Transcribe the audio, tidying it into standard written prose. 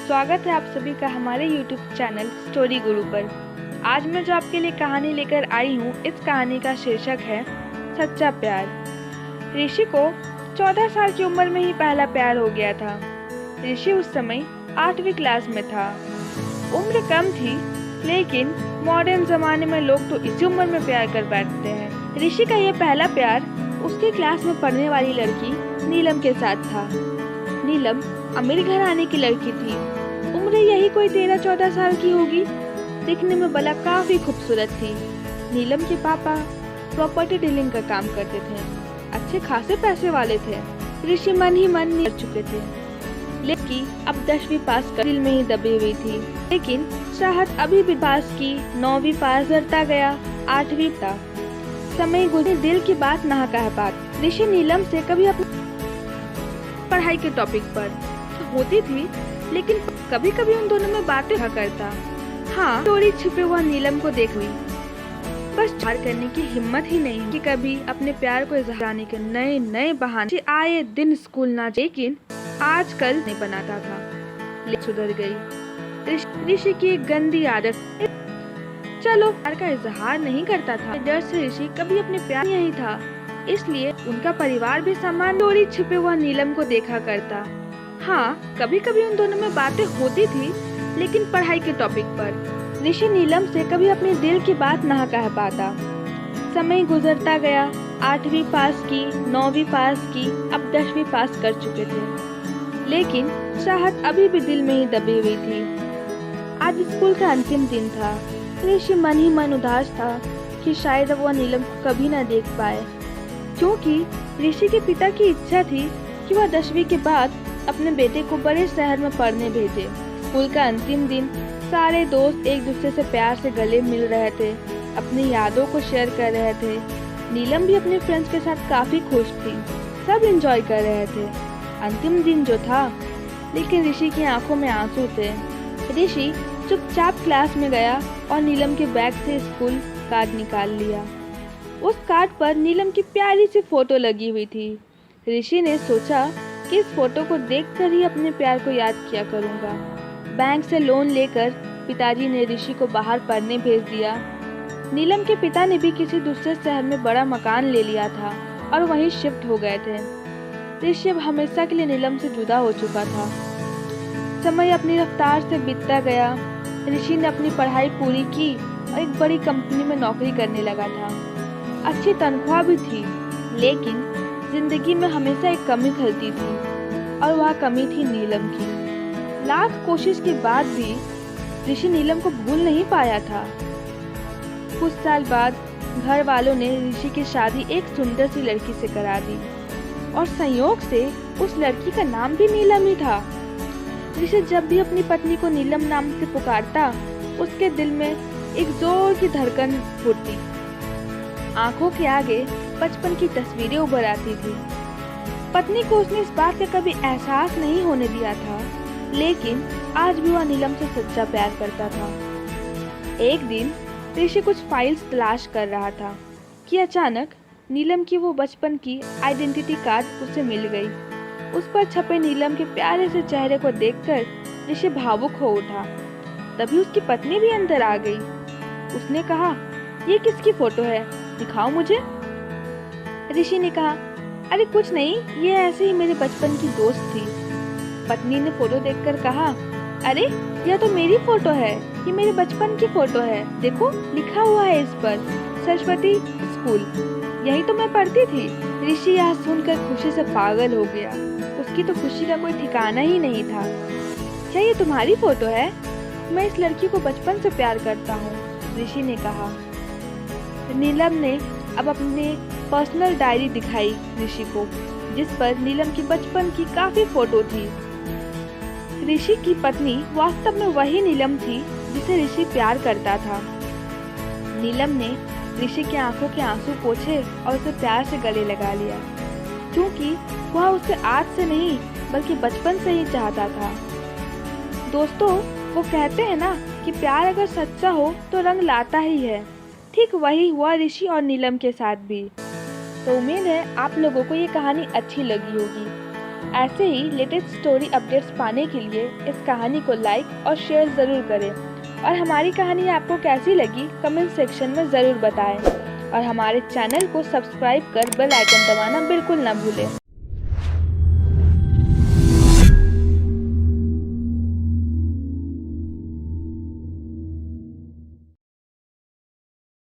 स्वागत है आप सभी का हमारे YouTube चैनल स्टोरी गुरु पर। आज मैं जो आपके लिए कहानी लेकर आई हूँ, इस कहानी का शीर्षक है सच्चा प्यार। ऋषि को 14 साल की उम्र में ही पहला प्यार हो गया था। ऋषि उस समय 8वीं क्लास में था। उम्र कम थी, लेकिन मॉडर्न जमाने में लोग तो इसी उम्र में प्यार कर बैठते हैं। ऋषि का यह पहला प्यार उसकी क्लास में पढ़ने वाली लड़की नीलम के साथ था। नीलम अमीर घराने की लड़की थी। उम्र यही कोई 13-14 साल की होगी। दिखने में भला काफी खूबसूरत थी। नीलम के पापा प्रॉपर्टी डीलिंग का काम करते थे। अच्छे खासे पैसे वाले थे। ऋषि मन ही मन कर चुके थे, लेकिन अब 10वीं पास कर दिल में ही दबी हुई थी। लेकिन चाहत अभी भी पास की, 9वीं पास करता गया, 8वीं था। समय गुजरे, दिल की बात ना कह पात। ऋषि नीलम से कभी अपनी पढ़ाई के टॉपिक पर होती थी, लेकिन कभी कभी उन दोनों में बातें करता। हाँ, चोरी छिपे हुआ नीलम को देख हुई, बस प्यार करने की हिम्मत ही नहीं कि कभी अपने प्यार को इजहार के नए नए बहाने आए दिन स्कूल ना, लेकिन आजकल नहीं बनाता था। लेकिन सुधर गई। ऋषि की एक गंदी आदत, चलो प्यार का इजहार नहीं करता था। डर से ऋषि कभी अपने प्यार नहीं था, इसलिए उनका परिवार भी सामान चोरी छिपे हुआ नीलम को देखा करता। हाँ, कभी कभी उन दोनों में बातें होती थी, लेकिन पढ़ाई के टॉपिक पर। ऋषि नीलम से कभी अपने दिल की बात ना कह पाता। समय गुजरता गया, 8वीं पास की, 9वीं पास की, अब 10वीं पास कर चुके थे, लेकिन चाहत अभी भी दिल में ही दबी हुई थी। आज स्कूल का अंतिम दिन था। ऋषि मन ही मन उदास था कि शायद अब वह नीलम को कभी न देख पाए, क्योंकि ऋषि के पिता की इच्छा थी कि वह 10वीं के बाद अपने बेटे को बड़े शहर में पढ़ने भेजे। स्कूल का अंतिम दिन, सारे दोस्त एक दूसरे से प्यार से गले मिल रहे थे, अपनी यादों को शेयर कर रहे थे। नीलम भी अपने फ्रेंड्स के साथ काफी खुश थी। सब एंजॉय कर रहे थे। अंतिम दिन जो था, लेकिन ऋषि की आंखों में आंसू थे। ऋषि चुपचाप क्लास में गया और नीलम के बैग से स्कूल कार्ड निकाल लिया। उस कार्ड पर नीलम की प्यारी सी फोटो लगी हुई थी। ऋषि ने सोचा कि इस फोटो को देखकर ही अपने प्यार को याद किया करूंगा। बैंक से लोन लेकर पिताजी ने ऋषि को बाहर पढ़ने भेज दिया। नीलम के पिता ने भी किसी दूसरे शहर में बड़ा मकान ले लिया था और वहीं शिफ्ट हो गए थे। ऋषि अब हमेशा के लिए नीलम से जुदा हो चुका था। समय अपनी रफ्तार से बीतता गया। ऋषि ने अपनी पढ़ाई पूरी की और एक बड़ी कंपनी में नौकरी करने लगा था। अच्छी तनख्वाह भी थी, लेकिन जिंदगी में हमेशा एक कमी खलती थी, और वह कमी थी नीलम की। लाख कोशिश के बाद भी ऋषि नीलम को भूल नहीं पाया था। कुछ साल बाद घर वालों ने ऋषि की शादी एक सुंदर सी लड़की से करा दी, और संयोग से उस लड़की का नाम भी नीलम ही था। ऋषि जब भी अपनी पत्नी को नीलम नाम से पुकारता, उसके दिल में एक जोर की धड़कन फूटती। आंखों के आगे बचपन की तस्वीरें उभर आती थी। पत्नी को उसने इस बात का कभी एहसास नहीं होने दिया था, लेकिन आज भी वह नीलम से सच्चा प्यार करता था। एक दिन ऋषि कुछ फाइल्स तलाश कर रहा था कि अचानक नीलम की वो बचपन की आइडेंटिटी कार्ड उसे मिल गई। उस पर छपे नीलम के प्यारे से चेहरे को देखकर ऋषि भावुक हो उठा। तभी उसकी पत्नी भी अंदर आ गई। उसने कहा, ये किसकी फोटो है, दिखाओ मुझे। ऋषि ने कहा, अरे कुछ नहीं, ये ऐसे ही मेरे बचपन की दोस्त थी। पत्नी ने फोटो देखकर कहा, अरे यह तो मेरी फोटो है, ये मेरे बचपन की फोटो है, देखो लिखा हुआ है इस पर, सरस्वती स्कूल, यही तो मैं पढ़ती थी। ऋषि यह सुनकर खुशी से पागल हो गया। उसकी तो खुशी का कोई ठिकाना ही नहीं था। क्या ये तुम्हारी फोटो है? मैं इस लड़की को बचपन से प्यार करता हूँ, ऋषि ने कहा। नीलम ने अब अपने पर्सनल डायरी दिखाई ऋषि को, जिस पर नीलम की बचपन की काफी फोटो थी। ऋषि की पत्नी वास्तव में वही नीलम थी जिसे ऋषि प्यार करता था। नीलम ने ऋषि की आंखों के आंसू पोंछे और उसे प्यार से गले लगा लिया, क्योंकि वह उसे आज से नहीं बल्कि बचपन से ही चाहता था। दोस्तों, वो कहते हैं ना कि प्यार अगर सच्चा हो तो रंग लाता ही है। ठीक वही हुआ ऋषि और नीलम के साथ भी। तो उम्मीद है आप लोगों को ये कहानी अच्छी लगी होगी। ऐसे ही लेटेस्ट स्टोरी अपडेट्स पाने के लिए इस कहानी को लाइक और शेयर ज़रूर करें और हमारी कहानी आपको कैसी लगी कमेंट सेक्शन में ज़रूर बताएं और हमारे चैनल को सब्सक्राइब कर बेल आइकन दबाना बिल्कुल ना भूलें।